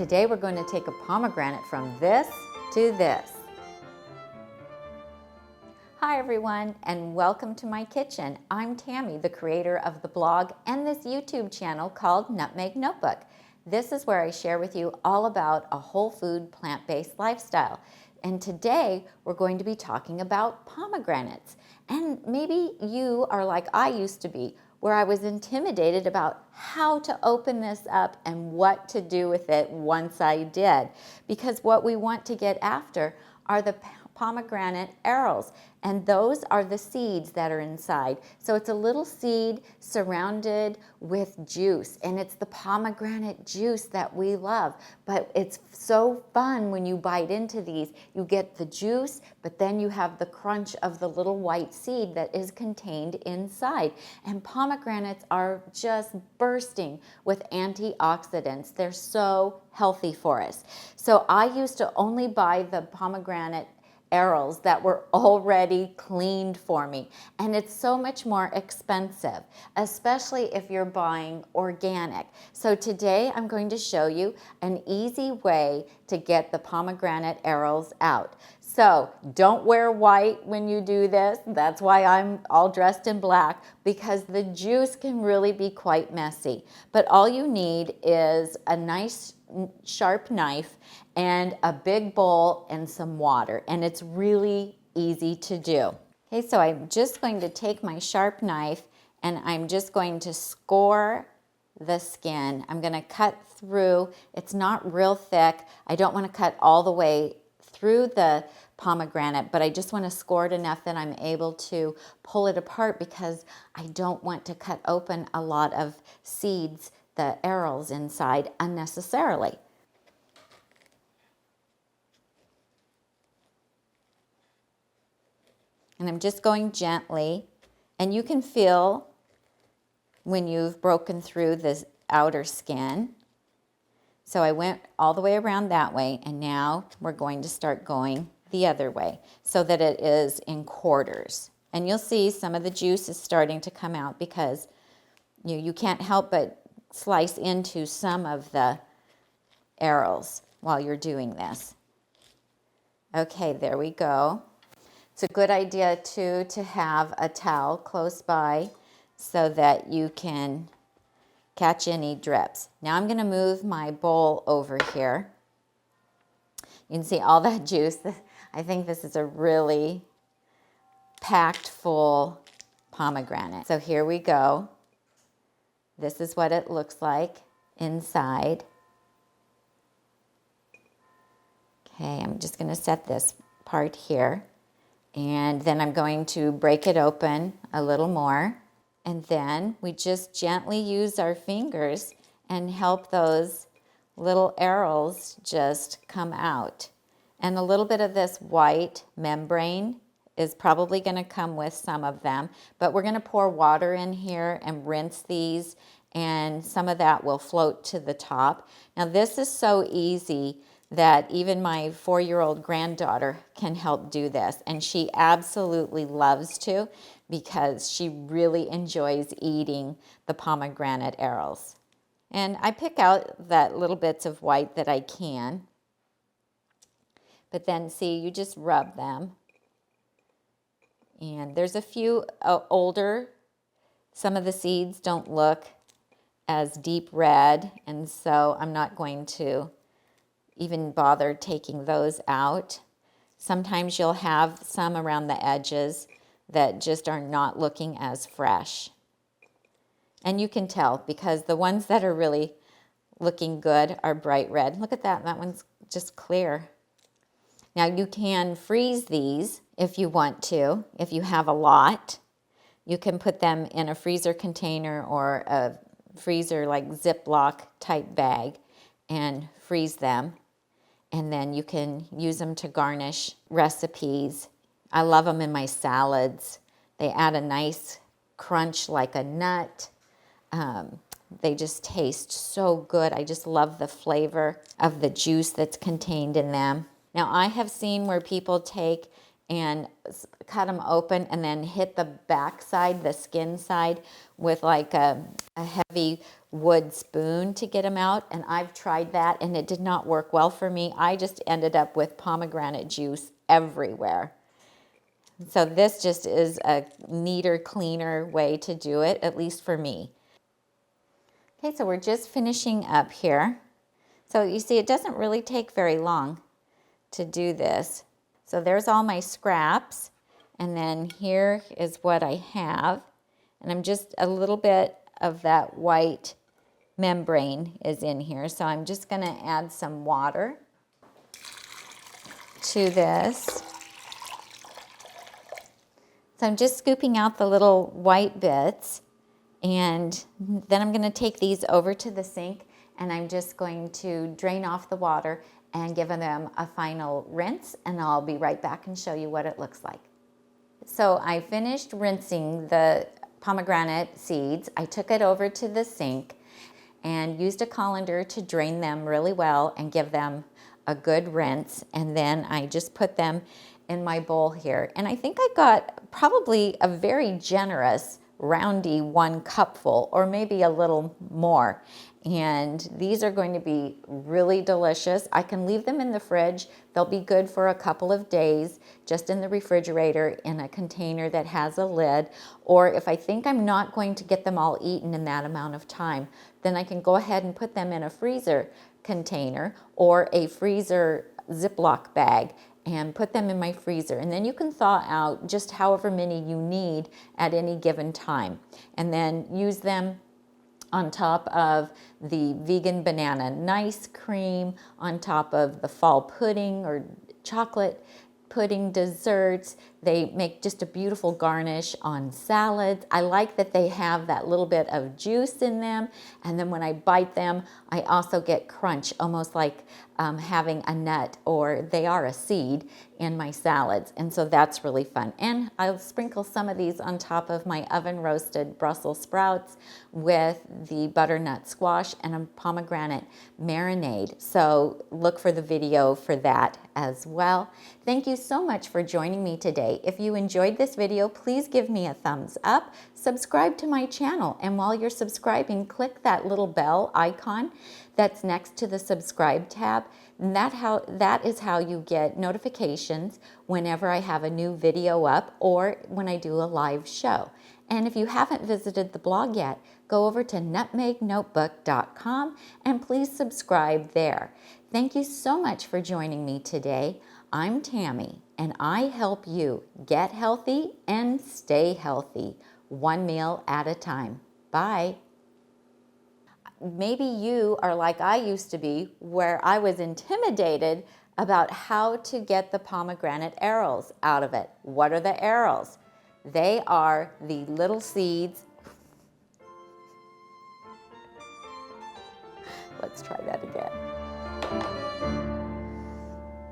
today we're going to take a pomegranate from this to this. Hi everyone, and welcome to my kitchen. I'm Tami, the creator of the blog and this YouTube channel called Nutmeg Notebook. This is where I share with you all about a whole food, plant-based lifestyle. And today we're going to be talking about pomegranates. And maybe you are like I used to be, where I was intimidated about how to open this up and what to do with it once I did. Because what we want to get after are the pomegranate arils, and those are the seeds that are inside. So it's a little seed surrounded with juice, and it's the pomegranate juice that we love. But it's so fun when you bite into these. You get the juice, but then you have the crunch of the little white seed that is contained inside. And pomegranates are just bursting with antioxidants. They're so healthy for us. So I used to only buy the pomegranate arils that were already cleaned for me, and it's so much more expensive, especially if you're buying organic. So today I'm going to show you an easy way to get the pomegranate arils out. So don't wear white when you do this. That's why I'm all dressed in black, because the juice can really be quite messy. But all you need is a nice sharp knife and a big bowl and some water, and it's really easy to do. Okay, so I'm just going to take my sharp knife and I'm just going to score the skin. I'm going to cut through. It's not real thick. I don't want to cut all the way through the pomegranate, but I just want to score it enough that I'm able to pull it apart, because I don't want to cut open a lot of seeds, the arils inside, unnecessarily. And I'm just going gently, and you can feel when you've broken through the outer skin. So I went all the way around that way, and now we're going to start going the other way so that it is in quarters. And you'll see some of the juice is starting to come out, because you can't help but slice into some of the arils while you're doing this. Okay, there we go. It's a good idea too to have a towel close by so that you can catch any drips. Now I'm going to move my bowl over here. You can see all that juice. I think this is a really packed full pomegranate. So here we go. This is what it looks like inside. Okay, I'm just going to set this part here. And then I'm going to break it open a little more. And then we just gently use our fingers and help those little arils just come out. And a little bit of this white membrane is probably going to come with some of them. But we're going to pour water in here and rinse these, and some of that will float to the top. Now this is so easy that even my 4-year-old granddaughter can help do this, and she absolutely loves to, because she really enjoys eating the pomegranate arils. And I pick out that little bits of white that I can, but then see, you just rub them. And there's a few older, some of the seeds don't look as deep red, and so I'm not going to even bother taking those out. Sometimes you'll have some around the edges that just are not looking as fresh. And you can tell, because the ones that are really looking good are bright red. Look at that, that one's just clear. Now you can freeze these if you want to, if you have a lot. You can put them in a freezer container or a freezer like Ziploc type bag and freeze them. And then you can use them to garnish recipes. I love them in my salads. They add a nice crunch like a nut. They just taste so good. I just love the flavor of the juice that's contained in them. Now I have seen where people take and cut them open and then hit the back side, the skin side, with like a heavy wood spoon to get them out. And I've tried that and it did not work well for me. I just ended up with pomegranate juice everywhere. So this just is a neater, cleaner way to do it, at least for me. Okay, so we're just finishing up here. So you see, it doesn't really take very long to do this. So there's all my scraps, and then here is what I have. And I'm just, a little bit of that white membrane is in here. So I'm just gonna add some water to this. So I'm just scooping out the little white bits, and then I'm gonna take these over to the sink, and I'm just going to drain off the water and give them a final rinse, and I'll be right back and show you what it looks like. So I finished rinsing the pomegranate seeds. I took it over to the sink and used a colander to drain them really well and give them a good rinse, and then I just put them in my bowl here. And I think I got probably a very generous roundy 1 cupful, or maybe a little more. And these are going to be really delicious. I can leave them in the fridge. They'll be good for a couple of days, just in the refrigerator in a container that has a lid. Or if I think I'm not going to get them all eaten in that amount of time, then I can go ahead and put them in a freezer container or a freezer Ziploc bag and put them in my freezer. And then you can thaw out just however many you need at any given time. And then use them on top of the vegan banana nice cream, on top of the fall pudding or chocolate pudding desserts. They make just a beautiful garnish on salads. I like that they have that little bit of juice in them, and then when I bite them, I also get crunch, almost like having a nut, or they are a seed, in my salads, and so that's really fun. And I'll sprinkle some of these on top of my oven roasted Brussels sprouts with the butternut squash and a pomegranate marinade. So look for the video for that as well. Thank you so much for joining me today. If you enjoyed this video, please give me a thumbs up, subscribe to my channel, and while you're subscribing, click that little bell icon that's next to the subscribe tab. And that is how you get notifications whenever I have a new video up or when I do a live show. And if you haven't visited the blog yet, go over to nutmegnotebook.com and please subscribe there. Thank you so much for joining me today. I'm Tammy, and I help you get healthy and stay healthy, one meal at a time. Bye. Maybe you are like I used to be, where I was intimidated about how to get the pomegranate arils out of it. What are the arils? They are the little seeds. Let's try that again.